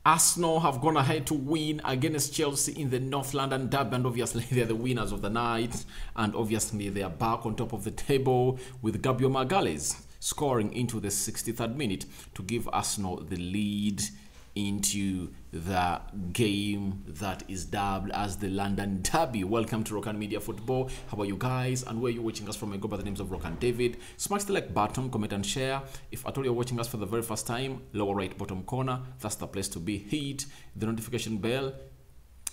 Arsenal have gone ahead to win against Chelsea in the North London derby, and obviously they're the winners of the night, and obviously they are back on top of the table with Gabriel Magalhaes scoring into the 63rd minute to give Arsenal the lead into the game that is dubbed as the London Derby. Welcome to Rokani Media Football. How are you guys, and where are you watching us from? I go by the names of Rokani David. Smash the like button, comment and share. If at all you're watching us for the very first time, lower right bottom corner, that's the place to be. Hit the notification bell.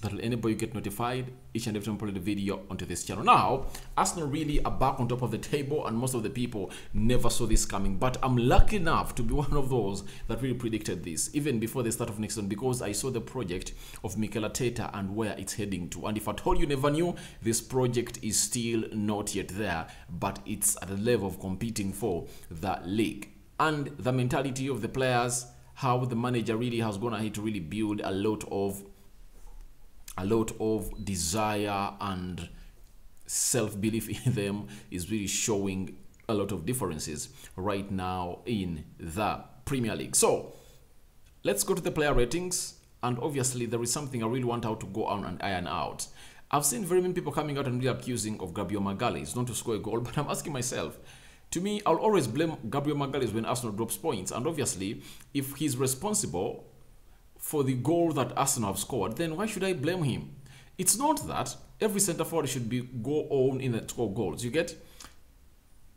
That will enable you get notified each and every time I upload a video onto this channel. Now, Arsenal really are back on top of the table, and most of the people never saw this coming. But I'm lucky enough to be one of those that really predicted this, even before the start of next season, because I saw the project of Mikel Arteta and where it's heading to. And if at all you never knew, this project is still not yet there, but it's at the level of competing for the league. And the mentality of the players, how the manager really has gone ahead to really build a lot of desire and self-belief in them is really showing a lot of differences right now in the Premier League. So let's go to the player ratings, and obviously there is something I really want out to go on and iron out. I've seen very many people coming out and really accusing of Gabriel Magalhaes not to score a goal, but I'm asking myself, to me, I'll always blame Gabriel Magalhaes when Arsenal drops points, and obviously if he's responsible for the goal that Arsenal have scored, then why should I blame him? It's not that every centre forward should be go on in the score goals, you get?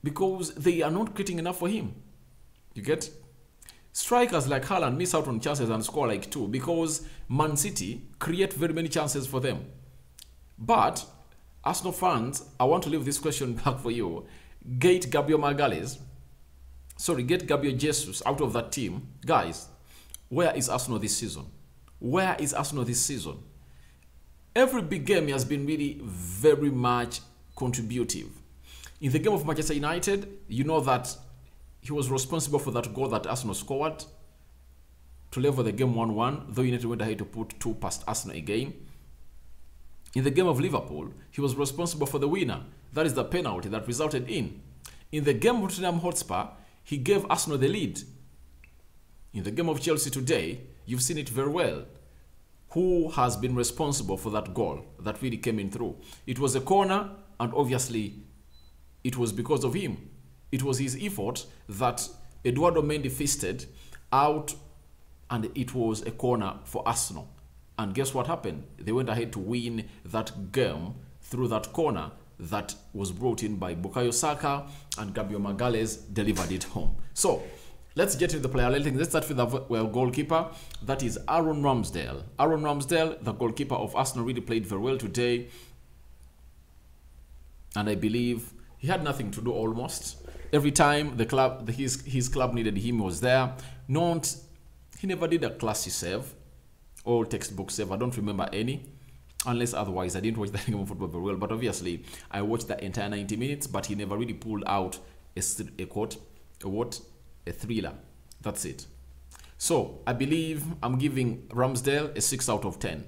Because they are not creating enough for him, you get? Strikers like Haaland miss out on chances and score like 2 because Man City create very many chances for them. But Arsenal fans, I want to leave this question back for you. Get Gabriel Jesus out of that team. Guys, where is Arsenal this season? Where is Arsenal this season? Every big game has been really very much contributive. In the game of Manchester United, you know that he was responsible for that goal that Arsenal scored to level the game 1-1, though United went ahead to put 2 past Arsenal again. In the game of Liverpool, he was responsible for the winner. That is the penalty that resulted in. In the game of Tottenham Hotspur, he gave Arsenal the lead. In the game of Chelsea today, you've seen it very well. Who has been responsible for that goal that really came in through? It was a corner, and obviously it was because of him. It was his effort that Eduardo Mendy fisted out, and it was a corner for Arsenal. And guess what happened? They went ahead to win that game through that corner that was brought in by Bukayo Saka, and Gabriel Magalhaes delivered it home. So let's get to the player ratings. Let's start with the goalkeeper. That is Aaron Ramsdale. Aaron Ramsdale, the goalkeeper of Arsenal, really played very well today. And I believe he had nothing to do almost. Every time the club, his club needed him, he was there. He never did a classy save or textbook save. I don't remember any. Unless otherwise, I didn't watch the game of football very well. But obviously, I watched the entire 90 minutes. But he never really pulled out a thriller. That's it. So I believe I'm giving Ramsdale a 6 out of 10.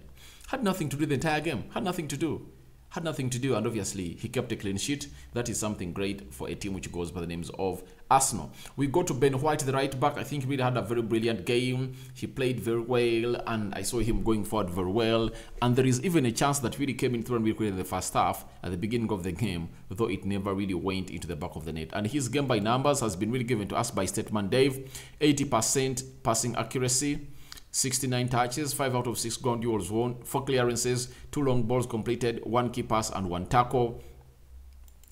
Had nothing to do the entire game. Had nothing to do, and obviously he kept a clean sheet. That is something great for a team which goes by the names of Arsenal. We go to Ben White, the right back. I think he really had a very brilliant game. He played very well, and I saw him going forward very well. And there is even a chance that really came in through and really created the first half at the beginning of the game, though it never really went into the back of the net. And his game by numbers has been really given to us by Statement Dave. 80% passing accuracy, 69 touches, 5 out of 6 ground duels won, 4 clearances, 2 long balls completed, 1 key pass and 1 tackle.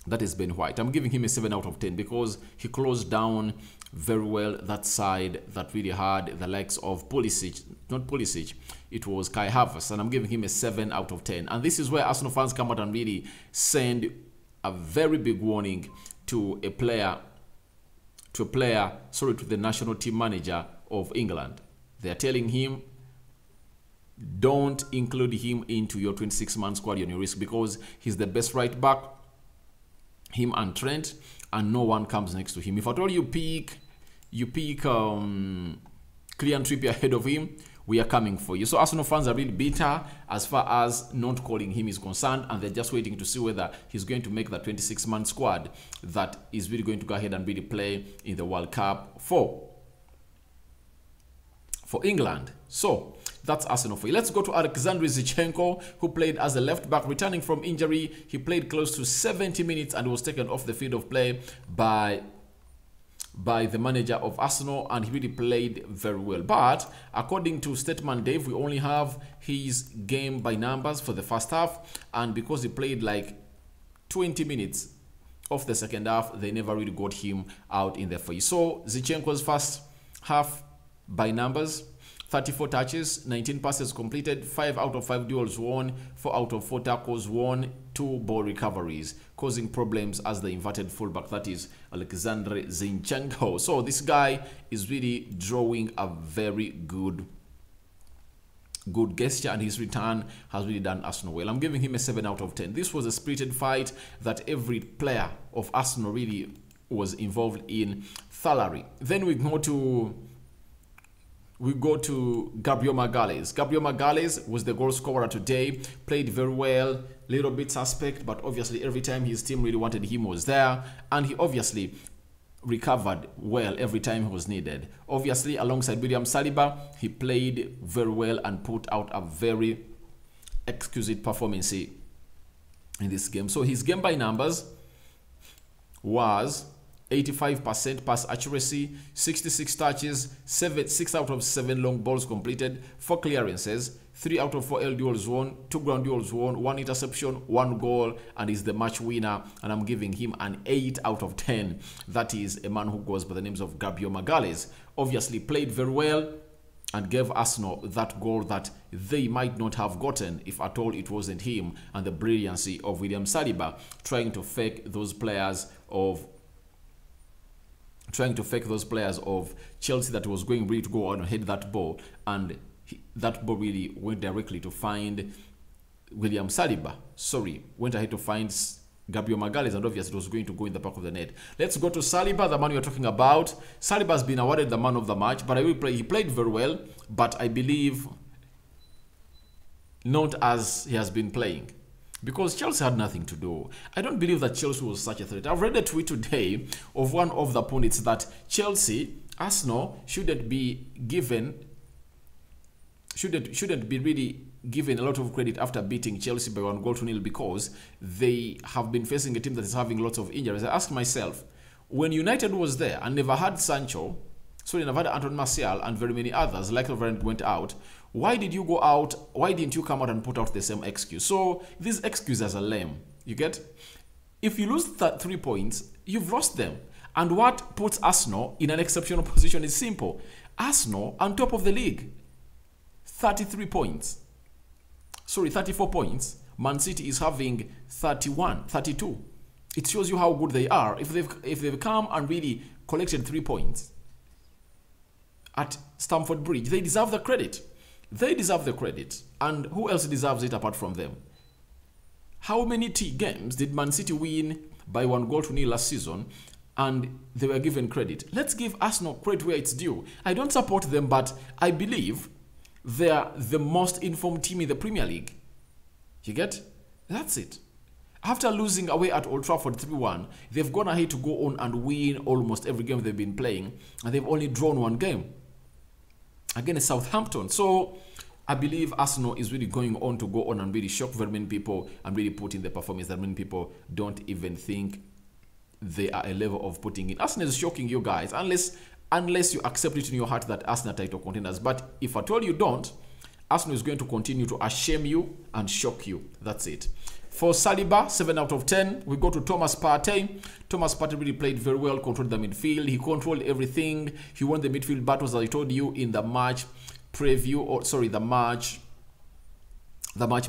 That is Ben White. I'm giving him a 7 out of 10 because he closed down very well that side that really had the likes of Pulisic. Not Pulisic, it was Kai Havertz, and I'm giving him a 7 out of 10. And this is where Arsenal fans come out and really send a very big warning to the national team manager of England. They are telling him, don't include him into your 26-man squad on your risk, because he's the best right back, him and Trent, and no one comes next to him. If at all you pick Kylian Trippier ahead of him, we are coming for you. So Arsenal fans are really bitter as far as not calling him is concerned, and they're just waiting to see whether he's going to make that 26-man squad that is really going to go ahead and really play in the World Cup for England. So that's Arsenal for you. Let's go to Alexander Zinchenko, who played as a left back, returning from injury. He played close to 70 minutes and was taken off the field of play by the manager of Arsenal, and he really played very well. But according to Statement Dave, we only have his game by numbers for the first half, and because he played like 20 minutes of the second half, they never really got him out in the face. So Zinchenko's first half by numbers: 34 touches, 19 passes completed, 5 out of 5 duels won, 4 out of 4 tackles won, 2 ball recoveries, causing problems as the inverted fullback, that is Alexander Zinchenko. So this guy is really drawing a very good gesture, and his return has really done Arsenal well. I'm giving him a 7 out of 10. This was a spirited fight that every player of Arsenal really was involved in thoroughly. Then we go to Gabriel Magalhaes. Gabriel Magalhaes was the goal scorer today, played very well, little bit suspect, but obviously every time his team really wanted him was there, and he obviously recovered well every time he was needed. Obviously, alongside William Saliba, he played very well and put out a very exquisite performance in this game. So his game by numbers was 85% pass accuracy, 66 touches, 6 out of 7 long balls completed, 4 clearances, 3 out of 4 L duels won, 2 ground duels won, 1 interception, 1 goal, and is the match winner. And I'm giving him an 8 out of 10. That is a man who goes by the names of Gabriel Magalhaes. Obviously played very well and gave Arsenal that goal that they might not have gotten if at all it wasn't him and the brilliancy of William Saliba trying to fake those players of Chelsea that was going really to go on and hit that ball, and that ball really went directly to find William Saliba. Went ahead to find Gabriel Magalhaes, and obviously it was going to go in the back of the net. Let's go to Saliba, the man we are talking about. Saliba has been awarded the man of the match, but he played very well, but I believe not as he has been playing, because Chelsea had nothing to do. I don't believe that Chelsea was such a threat. I've read a tweet today of one of the pundits that Arsenal shouldn't be really given a lot of credit after beating Chelsea by 1-0 because they have been facing a team that is having lots of injuries. I ask myself, when United was there and never had never had Anton Martial and very many others, like Laurent went out, why did you go out? Why didn't you come out and put out the same excuse? So these excuses are lame. You get? If you lose 3 points, you've lost them. And what puts Arsenal in an exceptional position is simple. Arsenal on top of the league, 34 points. Man City is having 32. It shows you how good they are. If they've come and really collected 3 points at Stamford Bridge, they deserve the credit. And who else deserves it apart from them? How many games did Man City win by 1-0 last season and they were given credit? Let's give Arsenal credit where it's due. I don't support them, but I believe they are the most informed team in the Premier League. You get? That's it. After losing away at Old Trafford 3-1, they've gone ahead to go on and win almost every game they've been playing, and they've only drawn 1 game against Southampton. So I believe Arsenal is really going on to go on and really shock very many people and really put in the performance that many people don't even think they are a level of putting in. Arsenal is shocking you guys, unless you accept it in your heart that Arsenal are title contenders. But if at all you don't, Arsenal is going to continue to shame you and shock you. That's it. For Saliba, 7 out of 10. We go to Thomas Partey. Thomas Partey really played very well, controlled the midfield. He controlled everything. He won the midfield battles, as I told you in the match preview, or sorry, the match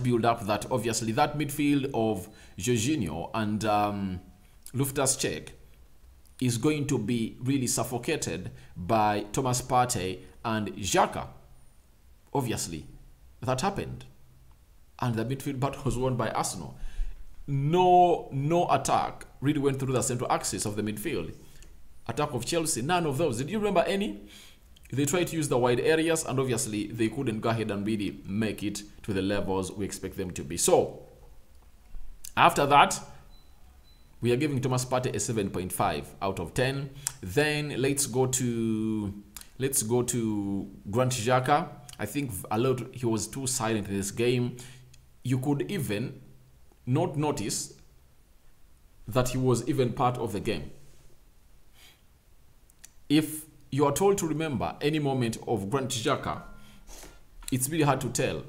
build-up, that obviously that midfield of Jorginho and Loftus-Cheek is going to be really suffocated by Thomas Partey and Xhaka. Obviously, that happened. And the midfield battle was won by Arsenal. No attack really went through the central axis of the midfield. Attack of Chelsea, none of those. Did you remember any? They tried to use the wide areas, and obviously they couldn't go ahead and really make it to the levels we expect them to be. So, after that, we are giving Thomas Partey a 7.5 out of 10. Then let's go to Grant Xhaka. I think he was too silent in this game. You could even not notice that he was even part of the game. If you are told to remember any moment of Granit Xhaka, it's really hard to tell.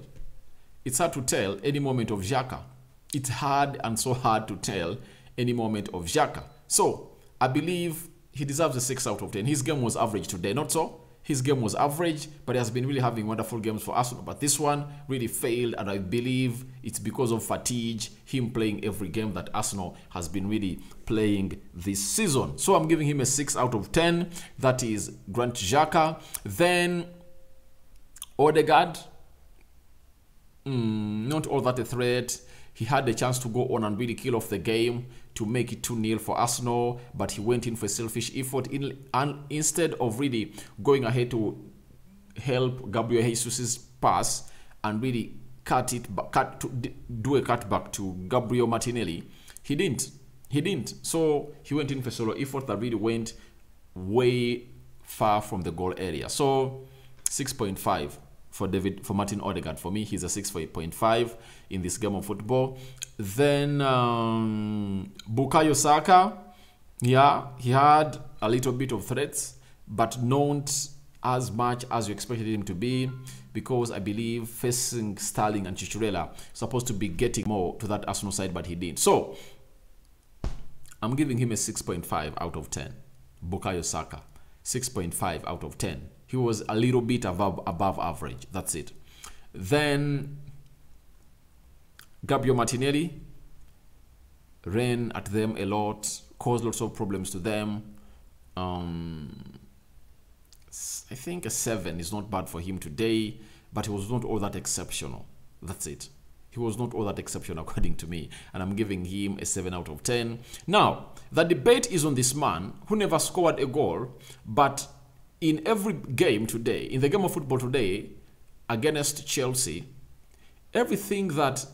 It's hard to tell any moment of Xhaka. It's hard and so hard to tell any moment of Xhaka. So, I believe he deserves a 6 out of 10. His game was average today, not so? His game was average, but he has been really having wonderful games for Arsenal. But this one really failed, and I believe it's because of fatigue, him playing every game that Arsenal has been really playing this season. So I'm giving him a 6 out of 10. That is Granit Xhaka. Then Odegaard, not all that a threat. He had the chance to go on and really kill off the game to make it 2-0 for Arsenal, but he went in for a selfish effort and instead of really going ahead to help Gabriel Jesus' pass and really do a cutback to Gabriel Martinelli. He didn't. So he went in for a solo effort that really went way far from the goal area. So 6.5 for Martin Odegaard. For me, he's a 6.5 in this game of football. Then Bukayo Saka, yeah, he had a little bit of threats, but not as much as you expected him to be, because I believe facing Sterling and Cucurella supposed to be getting more to that Arsenal side, but he didn't. So I'm giving him a 6.5 out of 10. Bukayo Saka, 6.5 out of 10. He was a little bit above average. That's it. Then Gabriel Martinelli ran at them a lot, caused lots of problems to them. I think a 7 is not bad for him today, but he was not all that exceptional. That's it. He was not all that exceptional according to me, and I'm giving him a 7 out of 10. Now, the debate is on this man who never scored a goal, but in every game today, in the game of football today, against Chelsea, everything that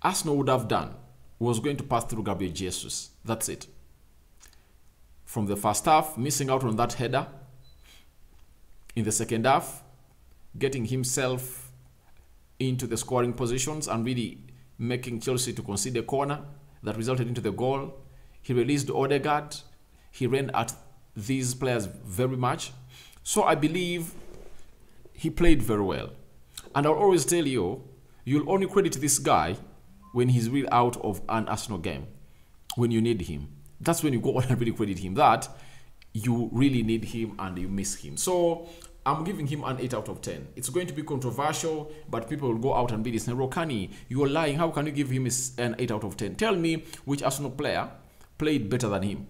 Arsenal would have done was going to pass through Gabriel Jesus. That's it. From the first half, missing out on that header. In the second half, getting himself into the scoring positions and really making Chelsea to concede a corner that resulted into the goal. He released Odegaard. He ran at these players very much. So I believe he played very well. And I'll always tell you, you'll only credit this guy when he's really out of an Arsenal game, when you need him. That's when you go on and really credit him, that you really need him and you miss him. So I'm giving him an 8 out of 10. It's going to be controversial, but people will go out and be saying, Rokani, you're lying. How can you give him an 8 out of 10? Tell me which Arsenal player played better than him.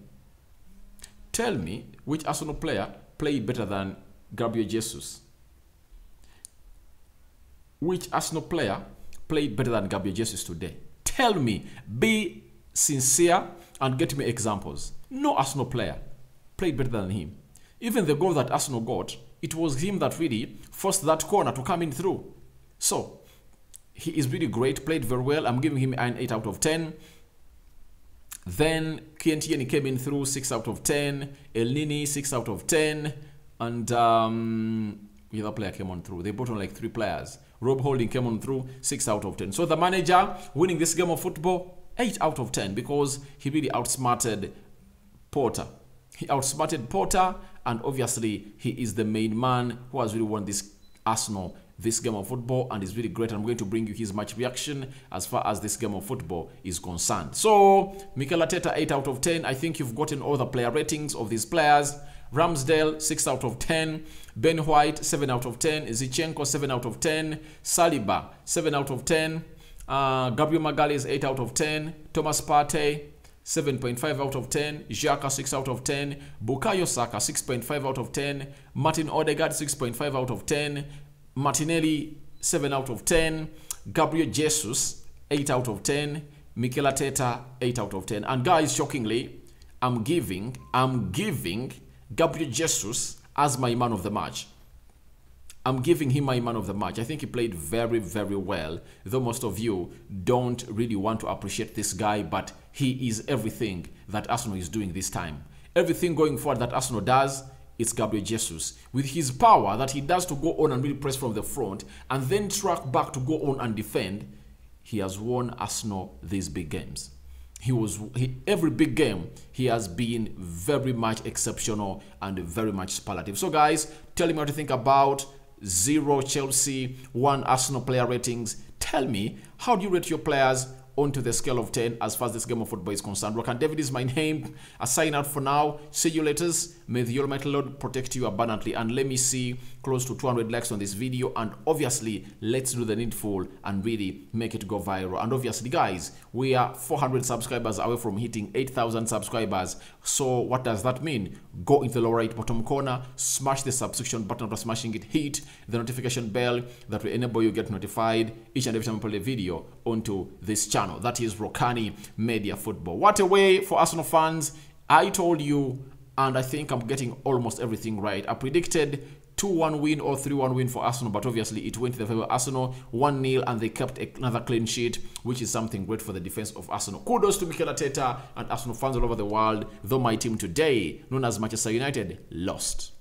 Tell me which Arsenal player played better than Gabriel Jesus. Which Arsenal player played better than Gabriel Jesus today? Tell me. Be sincere and get me examples. No Arsenal player played better than him. Even the goal that Arsenal got, it was him that really forced that corner to come in through. So, he is really great, played very well. I'm giving him an 8 out of 10. Then Kientieni came in through, 6 out of 10. El Nini, 6 out of 10. And the other player came on through. They brought on like 3 players. Rob Holding came on through, 6 out of 10. So the manager winning this game of football, 8 out of 10, because he really outsmarted Porter. He outsmarted Porter, and obviously he is the main man who has really won this Arsenal this game of football, and is really great. I'm going to bring you his match reaction as far as this game of football is concerned. So Mikel Arteta, 8 out of 10. I think you've gotten all the player ratings of these players. Ramsdale, 6 out of 10. Ben White, 7 out of 10. Zinchenko, 7 out of 10. Saliba, 7 out of 10. Gabriel Magalhaes, 8 out of 10. Thomas Partey, 7.5 out of 10. Xhaka, 6 out of 10. Bukayo Saka, 6.5 out of 10. Martin Odegaard, 6.5 out of 10. Martinelli, 7 out of 10. Gabriel Jesus, 8 out of 10. Mikel Arteta, 8 out of 10. And guys, shockingly, I'm giving Gabriel Jesus as my man of the match. I'm giving him my man of the match. I think he played very, very well, though most of you don't really want to appreciate this guy, but he is everything that Arsenal is doing this time. Everything going forward that Arsenal does, it's Gabriel Jesus. With his power that he does to go on and really press from the front and then track back to go on and defend, he has won Arsenal these big games. Every big game, he has been very much exceptional and very much superlative. So guys, tell me what you think about 0 Chelsea, 1 Arsenal player ratings. Tell me, how do you rate your players onto the scale of 10 as far as this game of football is concerned? Rokani David is my name. I sign out for now. See you later. May the Almighty Lord protect you abundantly. And let me see close to 200 likes on this video. And obviously, let's do the needful and really make it go viral. And obviously, guys, we are 400 subscribers away from hitting 8,000 subscribers. So what does that mean? Go into the lower right bottom corner, smash the subscription button. After smashing it, hit the notification bell that will enable you get notified each and every time I put a video onto this channel. That is Rokani Media Football. What a way for Arsenal fans. I told you, and I think I'm getting almost everything right. I predicted 2-1 win or 3-1 win for Arsenal, but obviously it went to the favor of Arsenal, 1-0, and they kept another clean sheet, which is something great for the defense of Arsenal. Kudos to Mikel Arteta and Arsenal fans all over the world, though my team today, known as Manchester United, lost.